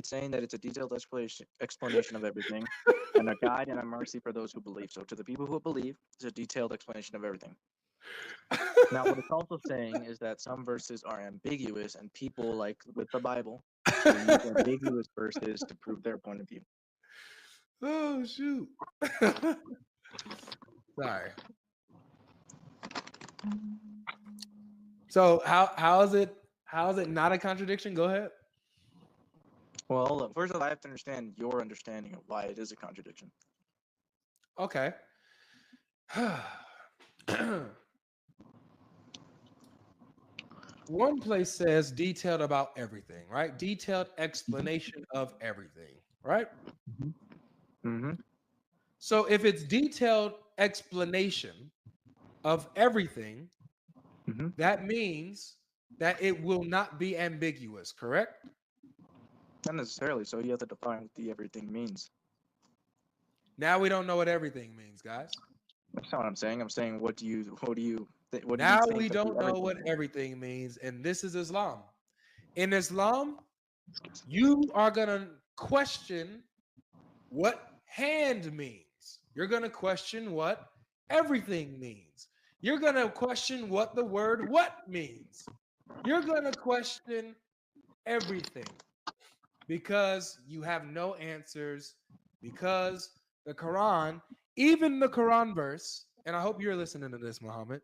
it's saying that it's a detailed explanation of everything, and a guide and a mercy for those who believe. So to the people who believe, it's a detailed explanation of everything. Now, what it's also saying is that some verses are ambiguous, and people, like with the Bible, will use ambiguous verses to prove their point of view. Oh shoot! Sorry. So how is it not a contradiction? Go ahead. Well, first of all, I have to understand your understanding of why it is a contradiction. Okay. One place says detailed about everything, right? Detailed explanation of everything, right? Mm-hmm. So if it's detailed explanation of everything, Mm-hmm. that means that it will not be ambiguous, correct? Not necessarily. So you have to define what the everything means. Now we don't know what everything means, guys. That's not what I'm saying. I'm saying what do you Now think we that the don't know everything what means? everything means, and this is Islam. In Islam, you are going to question what hand means. You're going to question what everything means. You're going to question what the word what means. You're going to question everything because you have no answers, because the Quran, even the Quran verse, and I hope you're listening to this, Muhammad,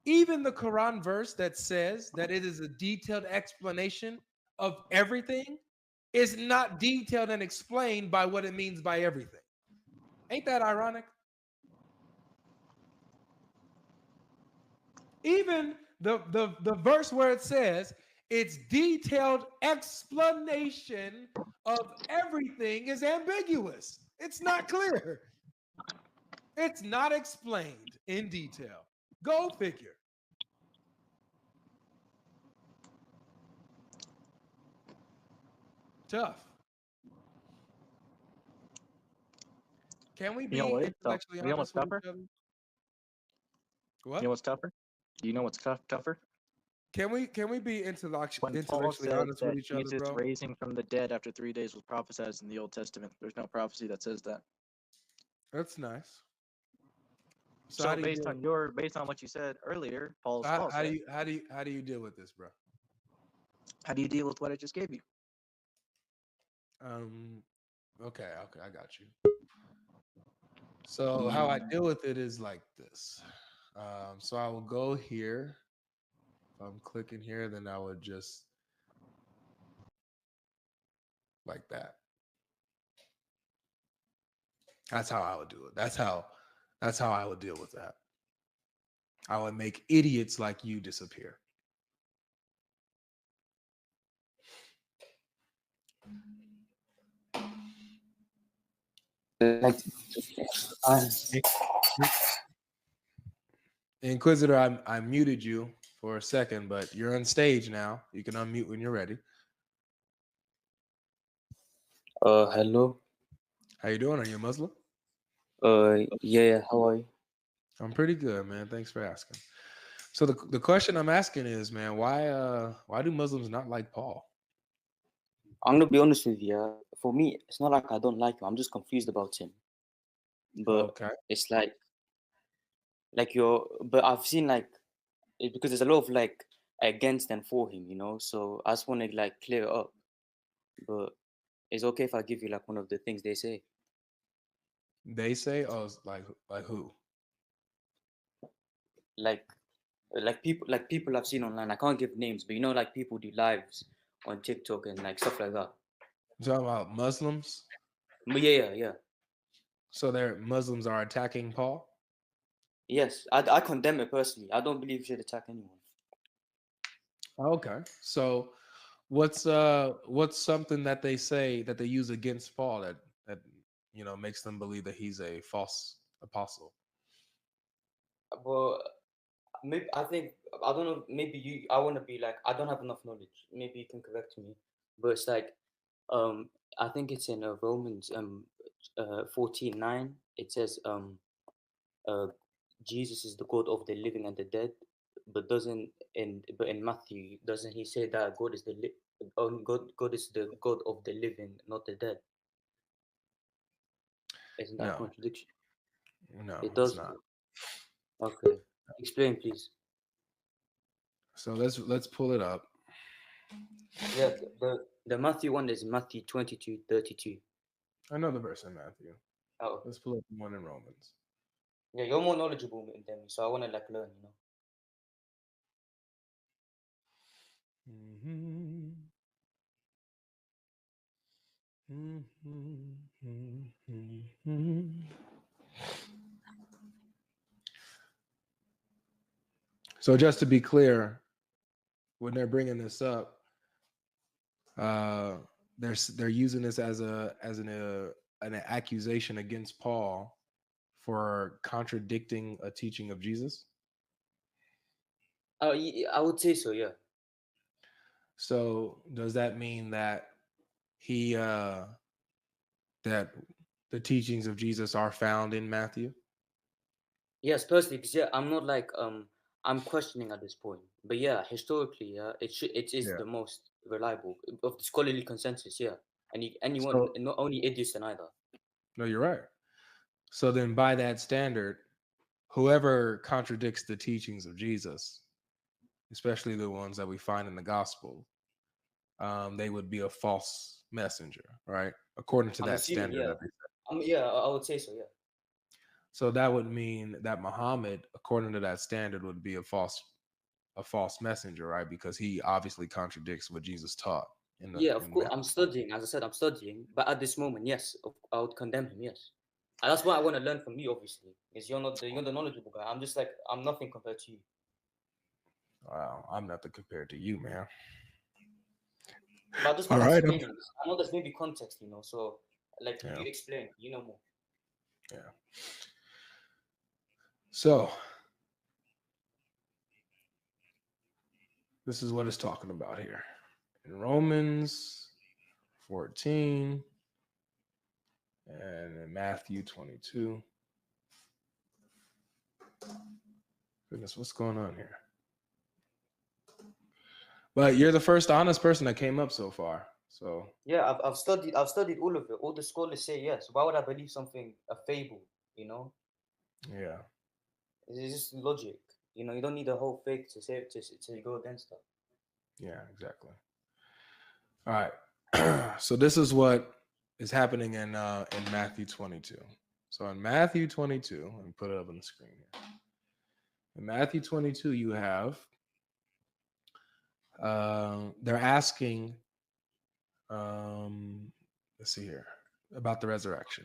even the Quran verse that says that it is a detailed explanation of everything is not detailed and explained by what it means by everything. Ain't that ironic? Even the verse where it says its detailed explanation of everything is ambiguous. It's not clear. It's not explained in detail. Go figure. Tough. Can we You know be what is tough? intellectually You know what's honest with tougher? each other? You know What? what's tougher? Do you know what's tougher? Can we be When Paul intellectually said honest with that each other, Jesus bro? raising from the dead after 3 days was prophesied in the Old Testament. There's no prophecy that says that. That's nice. So So based on what you said earlier, Paul said, how do you deal with this, bro? how do you deal with what I just gave you? Um. Okay. I got you. So how I deal with it is like this. So I will go here. If I'm clicking here, then I would just like that. That's how I would do it. That's how I would deal with that. I would make idiots like you disappear. Like, I, Inquisitor, I muted you for a second, but you're on stage now. You can unmute when you're ready. hello. How you doing? Are you a Muslim? Yeah, how are you? I'm pretty good, man. Thanks for asking. So the question I'm asking is, man, why do Muslims not like Paul? I'm gonna be honest with you. For me, it's not like I don't like him. I'm just confused about him. But Okay. it's like but I've seen because there's a lot of like against and for him, So I just want to like clear it up. But it's okay if I give you like one of the things they say. They say, oh, it's like who? Like people I've seen online. I can't give names, but like people do lives on TikTok and like stuff like that. You talking about Muslims? But yeah. So their Muslims are attacking Paul? Yes, I condemn it personally. I don't believe you should attack anyone. Okay. So what's something that they say that they use against Paul that makes them believe that he's a false apostle? Well, maybe I don't know. Maybe I want to be like I don't have enough knowledge. Maybe you can correct me. But it's like, I think it's in Romans 14:9. It says uh, Jesus is the God of the living and the dead. But in Matthew doesn't he say that God is God is the God of the living, not the dead. Isn't that a No, contradiction? no, It it's does. not. Okay. Explain, please. So let's pull it up. Yeah, the Matthew one is Matthew 22:32. I know the verse in Matthew. Oh, Let's pull up the one in Romans. yeah, you're more knowledgeable than me, so I want to like learn, you know. Mhm. Mhm. So just to be clear, when they're bringing this up, uh, they're using this as an accusation against Paul for contradicting a teaching of Jesus. Oh, I would say so, yeah. So does that mean that he that the teachings of Jesus are found in Matthew? Yes, personally, because yeah, I'm not like I'm questioning at this point, but yeah, historically, yeah, it is Yeah. the most reliable of the scholarly consensus, yeah. Anyone, So not only idiots and either. no, you're right. So then by that standard, whoever contradicts the teachings of Jesus, especially the ones that we find in the gospel, they would be a false messenger, right? According to I'm that assuming, standard yeah. that they set. Yeah, I would say so, yeah. So that would mean that Muhammad, according to that standard, would be a false messenger, right? Because he obviously contradicts what Jesus taught Yeah, of in course. Matthew. I'm studying. As I said, I'm studying. But at this moment, yes, I would condemn him. Yes, and that's what I want to learn from you. Obviously, is you're the knowledgeable guy. I'm just like I'm nothing compared to you. Wow, I'm nothing compared to you, man. But I just All want right. explaining. I know there's maybe context, you know. So like Yeah, you explain. You know more. yeah. So this is what it's talking about here in Romans 14 and in Matthew 22. Goodness, what's going on here? But you're the first honest person that came up so far. So Yeah, I've studied all of it. All the scholars say yes. Why would I believe something a fable? You know, yeah. it's just logic. You know, you don't need a whole faith to say to go against that. Yeah, exactly. All right. So this is what is happening in Matthew 22. So in Matthew 22, let me put it up on the screen here. In Matthew 22, you have they're asking, let's see here, about the resurrection.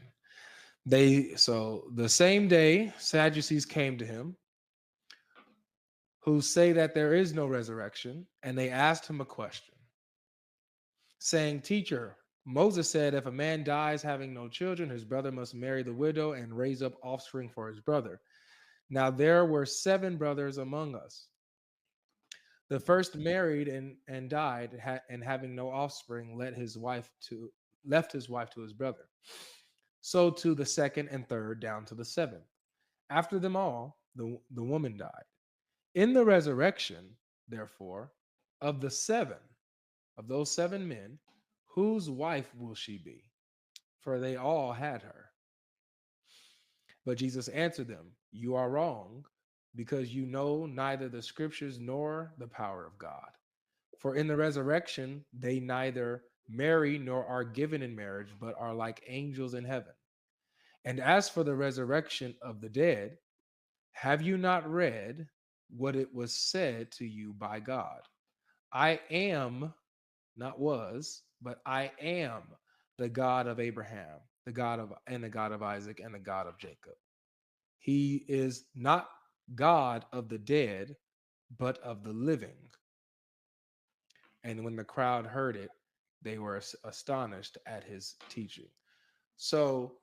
So the same day Sadducees came to him, who say that there is no resurrection, and they asked him a question, saying, Teacher, Moses said, if a man dies having no children, his brother must marry the widow and raise up offspring for his brother. Now there were 7 brothers among us. The first married and died, and having no offspring, left his wife to his brother. So to the second and third, down to the 7th. After them all, the woman died. In the resurrection, therefore, of the 7, of those 7 men, whose wife will she be? For they all had her. But Jesus answered them, You are wrong, because you know neither the scriptures nor the power of God. For in the resurrection, they neither marry nor are given in marriage, but are like angels in heaven. And as for the resurrection of the dead, have you not read what it was said to you by God? I am, not was, but I am the God of Abraham, the God of Isaac, and the God of Jacob. He is not God of the dead, but of the living. And when the crowd heard it, they were astonished at his teaching. So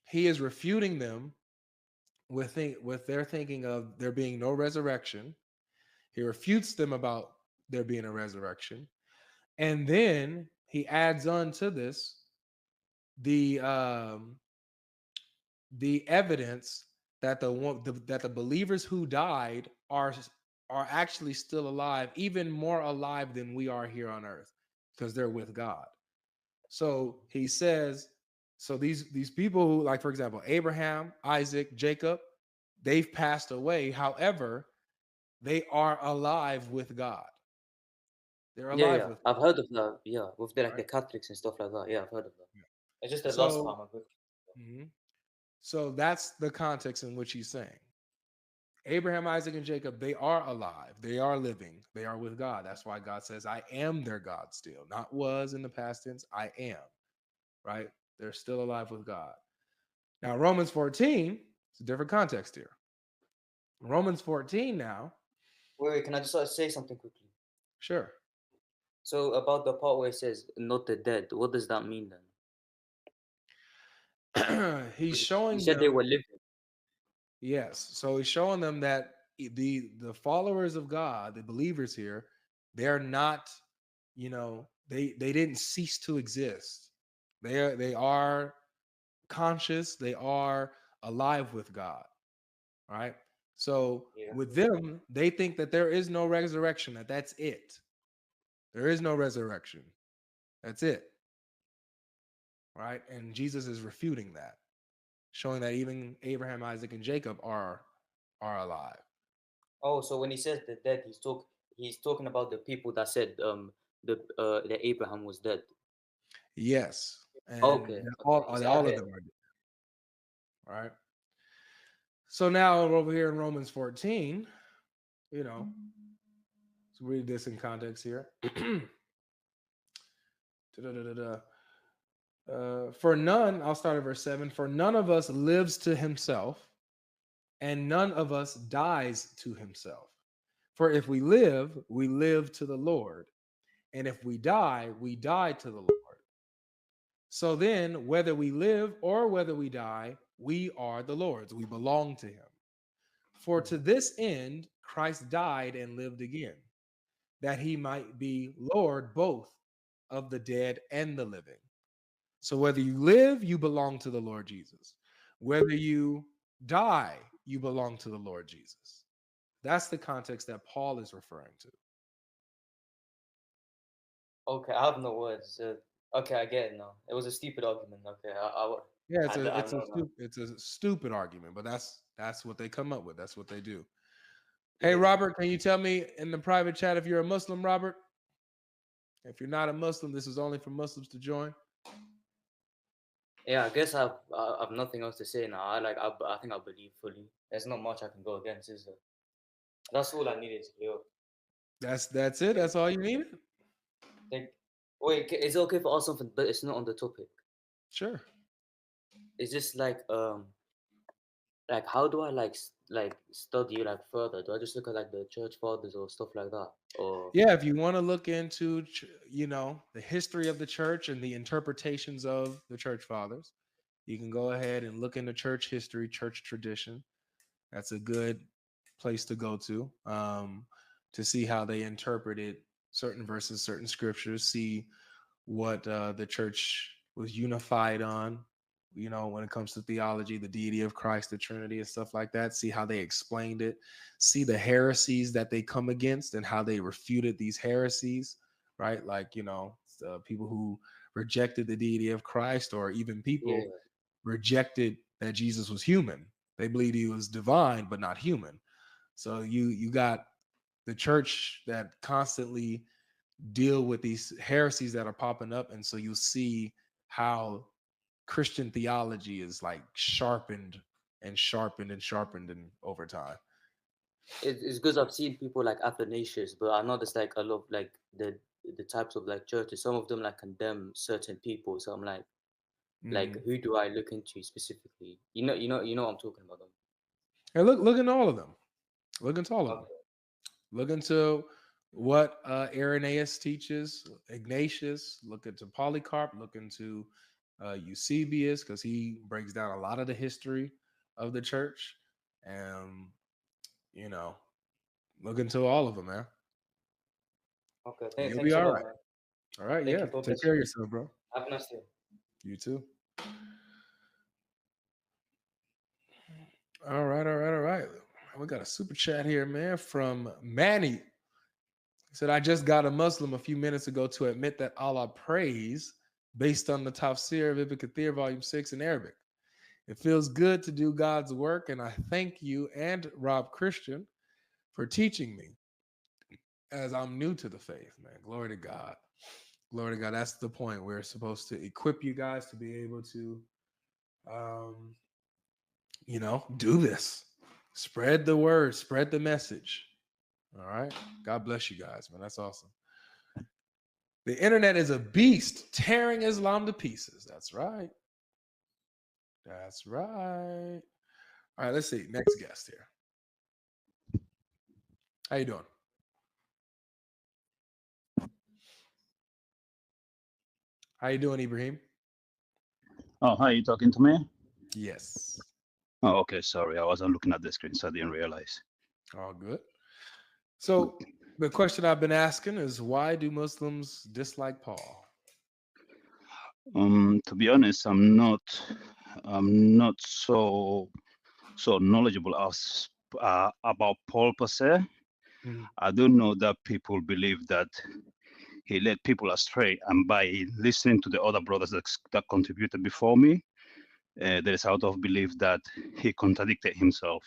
he is refuting them with their thinking of there being no resurrection. He refutes them about there being a resurrection. And then he adds on to this the evidence that the believers who died are actually still alive, even more alive than we are here on earth. because they're with God. So he says, so these people who, like, for example, Abraham, Isaac, Jacob, they've passed away. However, they are alive with God. They're Yeah, alive yeah. with I've heard of that. Yeah, with the God, the Catholics and stuff like that. Yeah, I've heard of that. right? It's just the last So, time I've heard. mhm. So that's the context in which he's saying. Abraham, Isaac, and Jacob, they are alive. They are living. They are with God. That's why God says, I am their God still. Not was in the past tense, I am, right? They're still alive with God. Now, Romans 14, it's a different context here. Romans 14 now, Wait, can I just say something quickly? sure. So about the part where it says not the dead, what does that mean then? He's You showing said they them, were living. yes. So he's showing them that the followers of God, the believers here, they're not, they didn't cease to exist. They are conscious, they are alive with God, right? So Yeah. with them, they think that there is no resurrection, that's it. There is no resurrection. That's it. Right? And Jesus is refuting that, showing that even Abraham, Isaac, and Jacob are alive. Oh, so when he says the dead, he's talking about the people that said that Abraham was dead. Yes. And Okay. all, You see, I all of get them it. are dead. Right? So now over here in Romans 14, let's read this in context here. Da-da-da-da-da. For none, I'll start at verse 7. For none of us lives to himself, and none of us dies to himself. For if we live to the Lord. And if we die to the Lord. So then, whether we live or whether we die, we are the Lord's. We belong to him. For to this end, Christ died and lived again, that he might be Lord both of the dead and the living. So whether you live, you belong to the Lord Jesus. Whether you die, you belong to the Lord Jesus. That's the context that Paul is referring to. Okay, I have no words. Okay, I get it now. It was a stupid argument. Okay, Yeah, I know now. it's a stupid argument, but that's what they come up with. That's what they do. Hey, Yeah. Robert, can you tell me in the private chat if you're a Muslim, Robert? If you're not a Muslim, this is only for Muslims to join. Yeah, I guess I've nothing else to say now. I think I believe fully. There's not much I can go against, is there? That's all I needed to hear. That's it. That's all you needed. Think, wait, is it okay for us something, but it's not on the topic? Sure. It's just like how do I study further? Do I just look at the church fathers or stuff like that, or Yeah, if you want to look into, the history of the church and the interpretations of the church fathers, you can go ahead and look into church history, church tradition. That's a good place to go to see how they interpreted certain verses, certain scriptures, see what the church was unified on, when it comes to theology, the deity of Christ, the Trinity, and stuff like that. See how they explained it, see the heresies that they come against and how they refuted these heresies, right? Like, people who rejected the deity of Christ, or even yeah, people rejected that Jesus was human. They believed he was divine, but not human. So you got the church that constantly deal with these heresies that are popping up, and so you'll see how Christian theology is sharpened and sharpened and sharpened and over time. it's because I've seen people like Athanasius, but I noticed a lot of the types of churches. Some of them condemn certain people. So I'm Mhm. who do I look into specifically? You know what I'm talking about them. And look into all of them. Look into all of them. Okay. Look into what Irenaeus teaches, Ignatius. Look into Polycarp. Look into Eusebius, because he breaks down a lot of the history of the church. And look into all of them, man. Okay. You'll be Thanks a all lot, right. man. All right, Thank yeah. you. God Take bless care you. of yourself, bro. Have a nice day. You too. All right. We got a super chat here, man, from Manny. He said, I just got a Muslim a few minutes ago to admit that Allah prays based on the Tafsir of Ibn Kathir, Volume 6 in Arabic. It feels good to do God's work, and I thank you and Rob Christian for teaching me, as I'm new to the faith, man. Glory to God. Glory to God. That's the point. We're supposed to equip you guys to be able to, do this. Spread the word, spread the message. All right. God bless you guys, man. That's awesome. The internet is a beast tearing Islam to pieces. That's right. That's right. All right, let's see. Next guest here. How you doing? How you doing, Ibrahim? Oh, hi, you talking to me? Yes. Oh, okay, sorry. I wasn't looking at the screen, so I didn't realize. All good. So the question I've been asking is, why do Muslims dislike Paul? To be honest, I'm not so knowledgeable as about Paul per se. I don't know that people believe that he led people astray, and by listening to the other brothers that contributed before me, there is out of belief that he contradicted himself.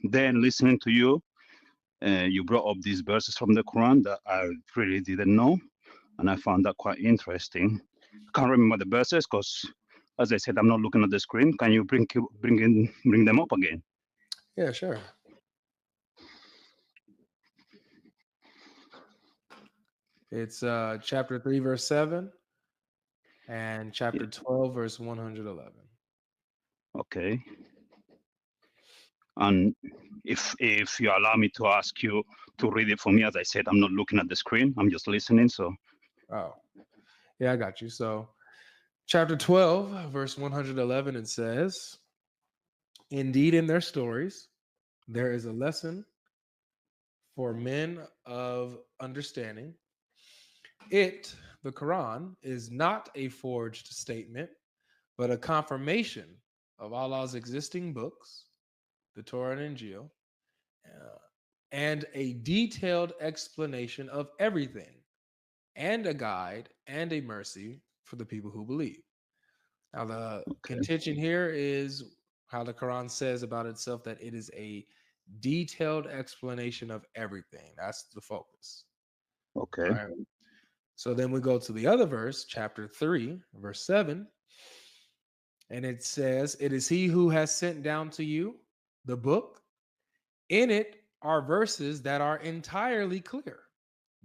Then listening to you, you brought up these verses from the Quran that I really didn't know, and I found that quite interesting. I can't remember the verses because, as I said, I'm not looking at the screen. Can you bring them up again? Yeah, sure. It's chapter 3, verse 7, and chapter 12, verse 111. Okay. And if you allow me to ask you to read it for me, as I said, I'm not looking at the screen. I'm just listening. So. Oh, yeah, I got you. So chapter 12, verse 111, it says, indeed, in their stories, there is a lesson for men of understanding. It, the Quran, is not a forged statement, but a confirmation of Allah's existing books, the Torah and Injil, and a detailed explanation of everything, and a guide and a mercy for the people who believe. Now, the contention here is how the Quran says about itself that it is a detailed explanation of everything. That's the focus. Okay. All right. So then we go to the other verse, chapter 3, verse 7. And it says, it is he who has sent down to you the book. In it are verses that are entirely clear.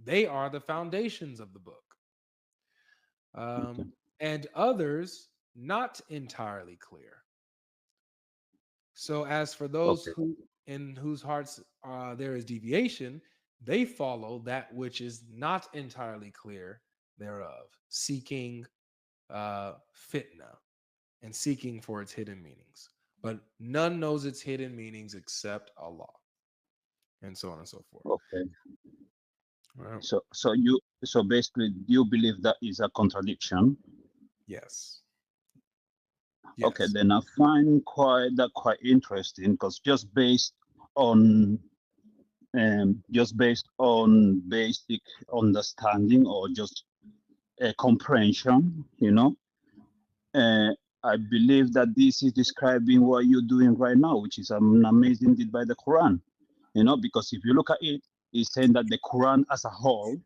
They are the foundations of the book. And others not entirely clear. So as for those who in whose hearts there is deviation, they follow that which is not entirely clear thereof, seeking fitna and seeking for its hidden meanings. But none knows its hidden meanings except Allah, and so on and so forth. Okay. Right. So basically, you believe that is a contradiction? Yes. Okay, then I find that quite interesting, because just based on basic understanding or just comprehension, I believe that this is describing what you're doing right now, which is an amazing deed by the Quran. Because if you look at it, it's saying that the Quran as a whole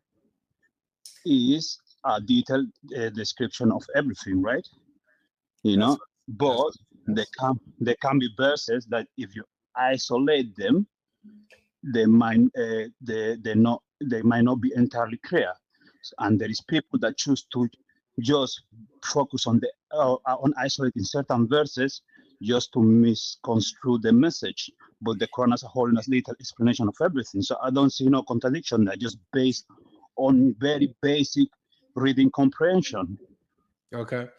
is a detailed description of everything, right? But there can be verses that if you isolate them, they might not be entirely clear, and there is people that choose to just focus on on isolating certain verses just to misconstrue the message. But the Quran as a whole is a little explanation of everything. So I don't see no contradiction there, just based on very basic reading comprehension. Okay.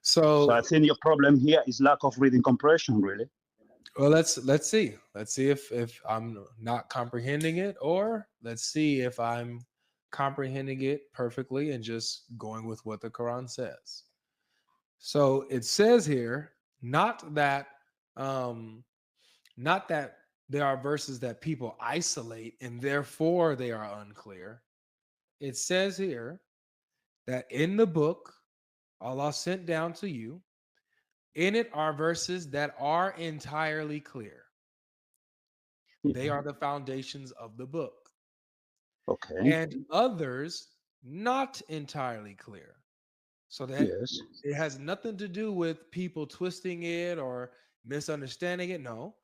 So I think your problem here is lack of reading comprehension, really. Well, let's see. Let's see if I'm not comprehending it, or let's see if I'm comprehending it perfectly and just going with what the Quran says. So it says here, not that there are verses that people isolate and therefore they are unclear. It says here that in the book Allah sent down to you, in it are verses that are entirely clear. They are the foundations of the book. Okay. And others not entirely clear. So that Yes. it has nothing to do with people twisting it or misunderstanding it. No,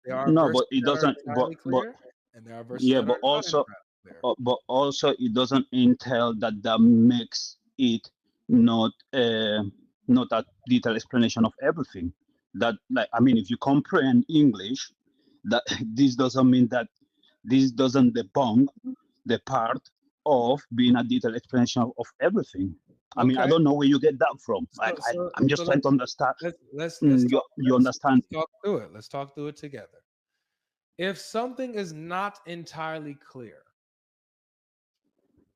there are No, verses but it that are doesn't. entirely clear, and there are verses Yeah, that are not entirely clear. but also it doesn't entail that that makes it not not a detailed explanation of everything. That, like, I mean, if you comprehend English, that this doesn't mean that this doesn't debunk the part of being a detailed explanation of everything. I mean, I Okay. don't know where you get that from. Like, I'm just trying to understand. let's You understand? talk through it. Let's talk through it together. If something is not entirely clear,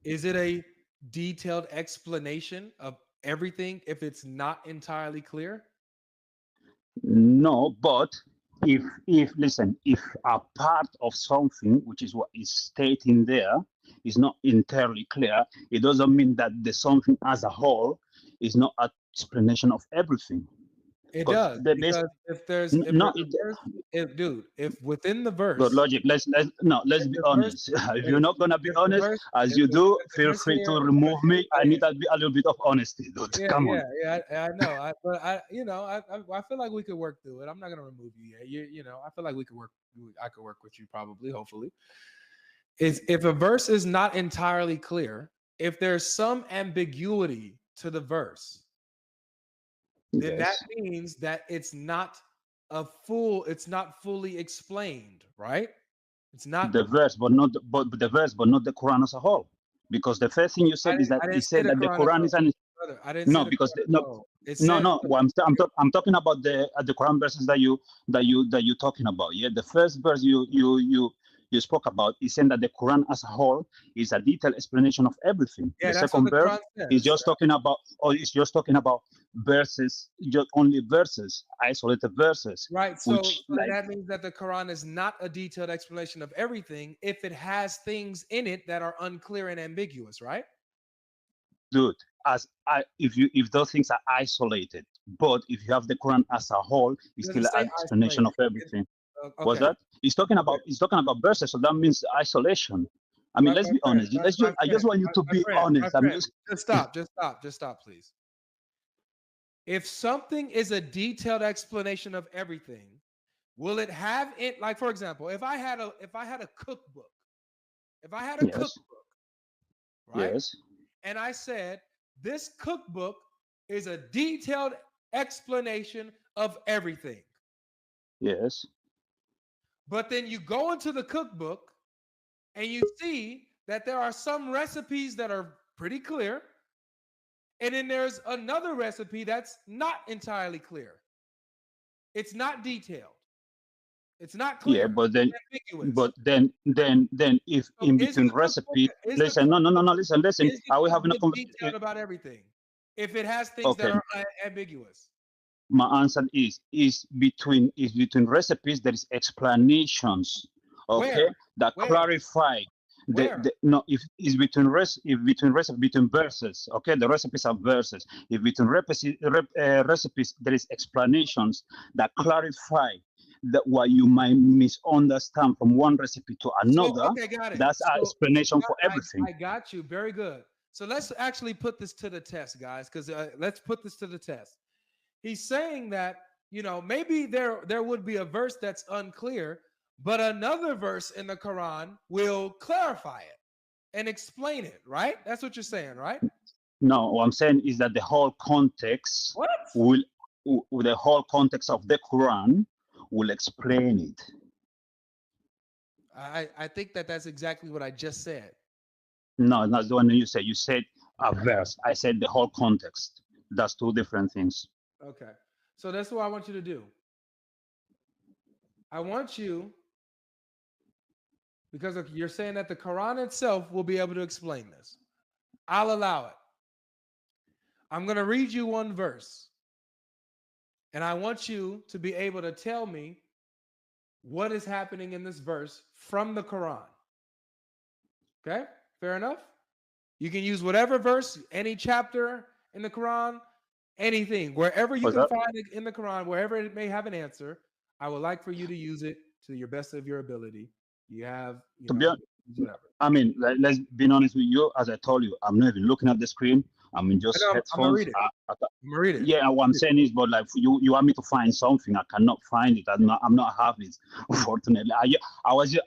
is it a detailed explanation of everything if it's not entirely clear? No, but if listen, if a part of something, which is what is stating there, is not entirely clear, it doesn't mean that the something as a whole is not an explanation of everything. It Because does, the base, because if there's no, a verse, if within the God verse, logic. Let's if be the verse, honest. If you're not gonna be if the honest, verse, as you do, if the feel verse free to here, remove me. I yeah, need a little bit of honesty, dude. yeah, Come yeah, on. yeah, I know. But I feel like we could work through it. I'm not gonna remove you yet. I feel like we could work. I could work with you probably, hopefully. Is if a verse is not entirely clear, if there's some ambiguity to the verse, then that Yes. means that it's not fully explained, right? It's not. The verse, but the verse, but not the Quran as a whole. Because the first thing you said is that I it didn't say said the that the Quran as Quran well, is an brother. I didn't say no, the because Quran as no, well. It no, says, no. Well, I'm talking about the Quran verses that you're talking about. Yeah, the first verse you spoke about is saying that the Quran as a whole is a detailed explanation of everything. yeah, The that's what second the verse Quran is says. just talking about, or it's just talking about verses, just only verses, isolated verses, Right. which, So then like, that means that the Quran is not a detailed explanation of everything if it has things in it that are unclear and ambiguous, right? dude, if those things are isolated, but if you have the Quran as a whole, It it's doesn't still say an explanation isolated. of everything. What's Okay. that? He's talking about verses, so that means isolation. I mean, let's My be friend, honest. Let's just, I friend, just want you to my be friend, honest. I'm just just stop, please. If something is a detailed explanation of everything, will it have it? Like, for example, if I had a cookbook, yes, right? yes, And I said, this cookbook is a detailed explanation of everything. yes, But then you go into the cookbook and you see that there are some recipes that are pretty clear. And then there's another recipe that's not entirely clear. It's not detailed. It's not yeah. clear. But then, It's ambiguous. if So in between recipe, listen, no, listen. is the Are we having a cookbook conversation? detailed about everything? If it has things that Okay, are ambiguous. my answer is between recipes there is explanations, okay, Where? that Where? clarify Where? the no if it's between verses, okay, the recipes are verses. If between recipes there is explanations that clarify that what you might misunderstand from one recipe to So, another, okay, got it. that's our explanation for everything. I got you. Very good. So let's actually put this to the test, guys, because let's put this to the test. He's saying that, maybe there would be a verse that's unclear, but another verse in the Quran will clarify it and explain it, right? That's what you're saying, right? No, what I'm saying is that the whole context What? will the whole context of the Quran will explain it. I think that's exactly what I just said. No, that's the one you said. You said a verse. I said the whole context. That's two different things. Okay. So that's what I want you to do. I want you, because you're saying that the Quran itself will be able to explain this. I'll allow it. I'm going to read you one verse. And I want you to be able to tell me what is happening in this verse from the Quran. Okay, fair enough. You can use whatever verse, any chapter in the Quran, anything, wherever you can find it in the Quran, wherever it may have an answer. I would like for you to use it to your best of your ability. You have, you know, whatever. I mean, let's be honest with you. As I told you, I'm not even looking at the screen. I'm in just headphones. I'm gonna read it. I'm gonna read it. Yeah, what I'm saying is, but like you want me to find something, I cannot find it. I'm not having it, unfortunately. I was just,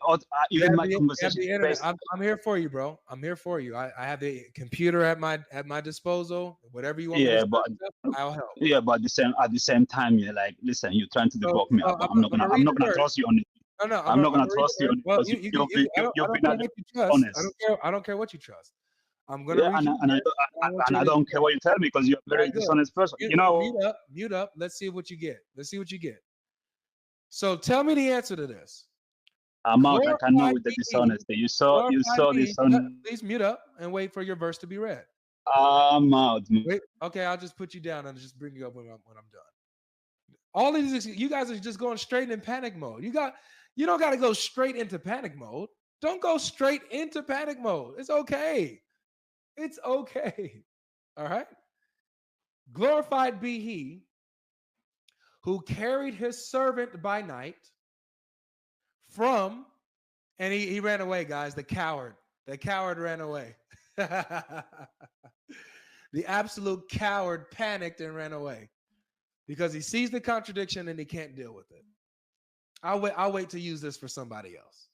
even my conversation. I'm here for you, bro. I'm here for you. I have the computer at my disposal. Whatever you want. Yeah, me to but I'll help. Yeah, but at the same time, you're like, listen, you're trying to debug me. I'm not gonna trust you on it. No, I'm not gonna trust you on it because you've been honest. I don't care what you trust. I'm gonna and I don't care what you tell me because you're a very dishonest person. Mute up. Let's see what you get. So tell me the answer to this. I'm out. I cannot with the dishonesty. You saw this on. Please mute up and wait for your verse to be read. I'm out. Wait, okay, I'll just put you down and just bring you up when I'm done. All of these, you guys are just going straight in panic mode. You don't got to go straight into panic mode. Don't go straight into panic mode. It's okay. It's okay. All right. Glorified be he who carried his servant by night from, and he ran away, guys. The coward ran away. The absolute coward panicked and ran away because he sees the contradiction and he can't deal with it. I'll wait to use this for somebody else.